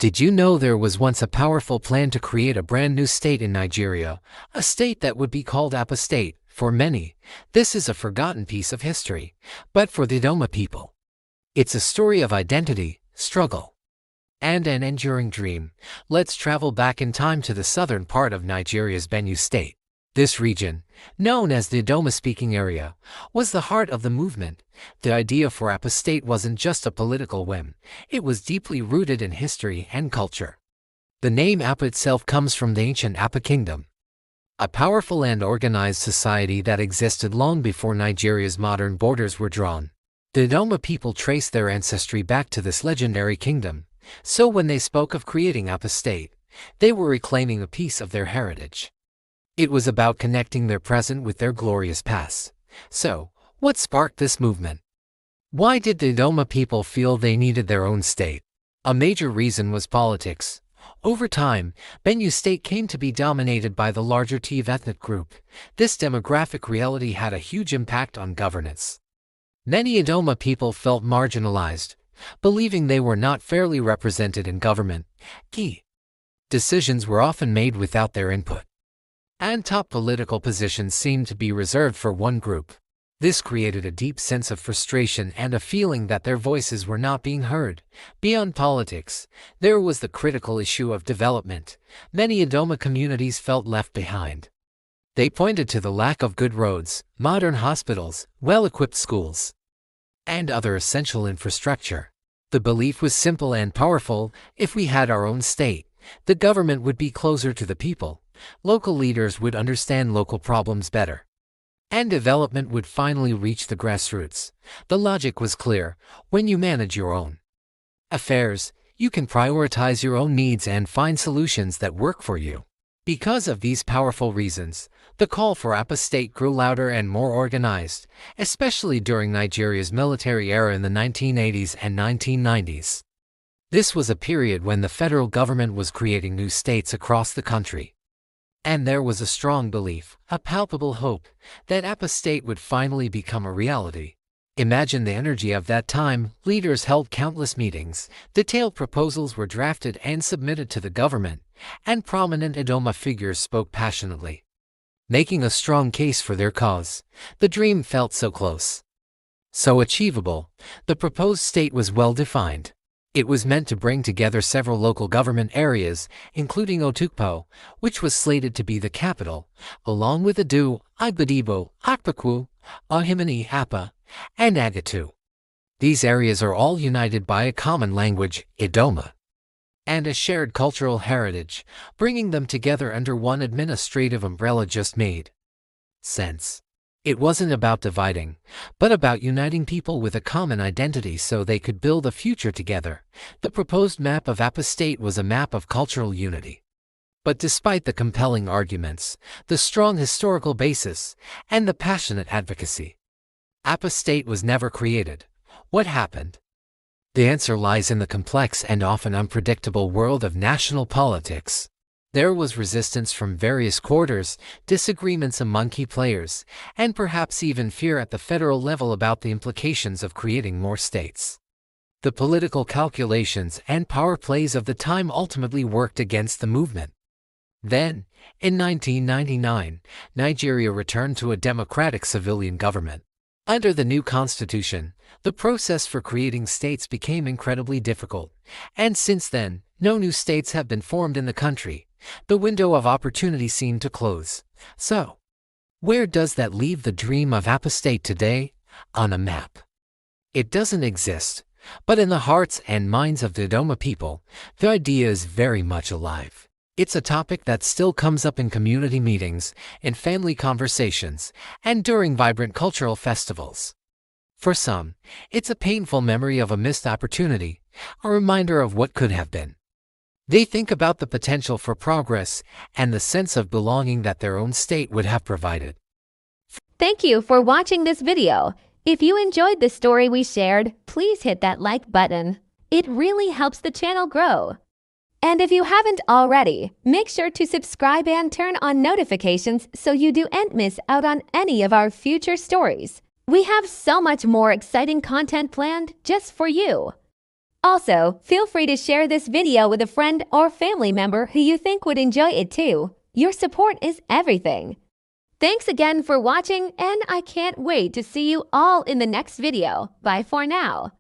Did you know there was once a powerful plan to create a brand new state in Nigeria, a state that would be called Apa State? For many, this is a forgotten piece of history, but for the Idoma people, it's a story of identity, struggle, and an enduring dream. Let's travel back in time to the southern part of Nigeria's Benue State. This region, known as the Idoma-speaking area, was the heart of the movement. The idea for Apa State wasn't just a political whim, it was deeply rooted in history and culture. The name Apa itself comes from the ancient Apa Kingdom, a powerful and organized society that existed long before Nigeria's modern borders were drawn. The Idoma people traced their ancestry back to this legendary kingdom, so when they spoke of creating Apa State, they were reclaiming a piece of their heritage. It was about connecting their present with their glorious past. So, what sparked this movement? Why did the Idoma people feel they needed their own state? A major reason was politics. Over time, Benue State came to be dominated by the larger Tiv ethnic group. This demographic reality had a huge impact on governance. Many Idoma people felt marginalized, believing they were not fairly represented in government. Key decisions were often made without their input, and top political positions seemed to be reserved for one group. This created a deep sense of frustration and a feeling that their voices were not being heard. Beyond politics, there was the critical issue of development. Many Idoma communities felt left behind. They pointed to the lack of good roads, modern hospitals, well-equipped schools, and other essential infrastructure. The belief was simple and powerful: if we had our own state, the government would be closer to the people, local leaders would understand local problems better, and development would finally reach the grassroots. The logic was clear: when you manage your own affairs, you can prioritize your own needs and find solutions that work for you. Because of these powerful reasons, the call for Apa State grew louder and more organized, especially during Nigeria's military era in the 1980s and 1990s. This was a period when the federal government was creating new states across the country, and there was a strong belief, a palpable hope, that Apa State would finally become a reality. Imagine the energy of that time. Leaders held countless meetings, detailed proposals were drafted and submitted to the government, and prominent Idoma figures spoke passionately, making a strong case for their cause. The dream felt so close, so achievable. The proposed state was well defined. It was meant to bring together several local government areas, including Otukpo, which was slated to be the capital, along with Adu, Igbadibo, Akpakwu, Ahimani Apa, and Agatu. These areas are all united by a common language, Idoma, and a shared cultural heritage. Bringing them together under one administrative umbrella just made sense. It wasn't about dividing, but about uniting people with a common identity so they could build a future together. The proposed map of Apa State was a map of cultural unity. But despite the compelling arguments, the strong historical basis, and the passionate advocacy, Apa State was never created. What happened? The answer lies in the complex and often unpredictable world of national politics. There was resistance from various quarters, disagreements among key players, and perhaps even fear at the federal level about the implications of creating more states. The political calculations and power plays of the time ultimately worked against the movement. Then, in 1999, Nigeria returned to a democratic civilian government. Under the new constitution, the process for creating states became incredibly difficult, and since then, no new states have been formed in the country. The window of opportunity seemed to close. So, where does that leave the dream of Apa State today? On a map, it doesn't exist, but in the hearts and minds of the Idoma people, the idea is very much alive. It's a topic that still comes up in community meetings, in family conversations, and during vibrant cultural festivals. For some, it's a painful memory of a missed opportunity, a reminder of what could have been. They think about the potential for progress and the sense of belonging that their own state would have provided. Thank you for watching this video. If you enjoyed the story we shared, please hit that like button. It really helps the channel grow. And if you haven't already, make sure to subscribe and turn on notifications so you don't miss out on any of our future stories. We have so much more exciting content planned just for you. Also, feel free to share this video with a friend or family member who you think would enjoy it too. Your support is everything. Thanks again for watching, and I can't wait to see you all in the next video. Bye for now.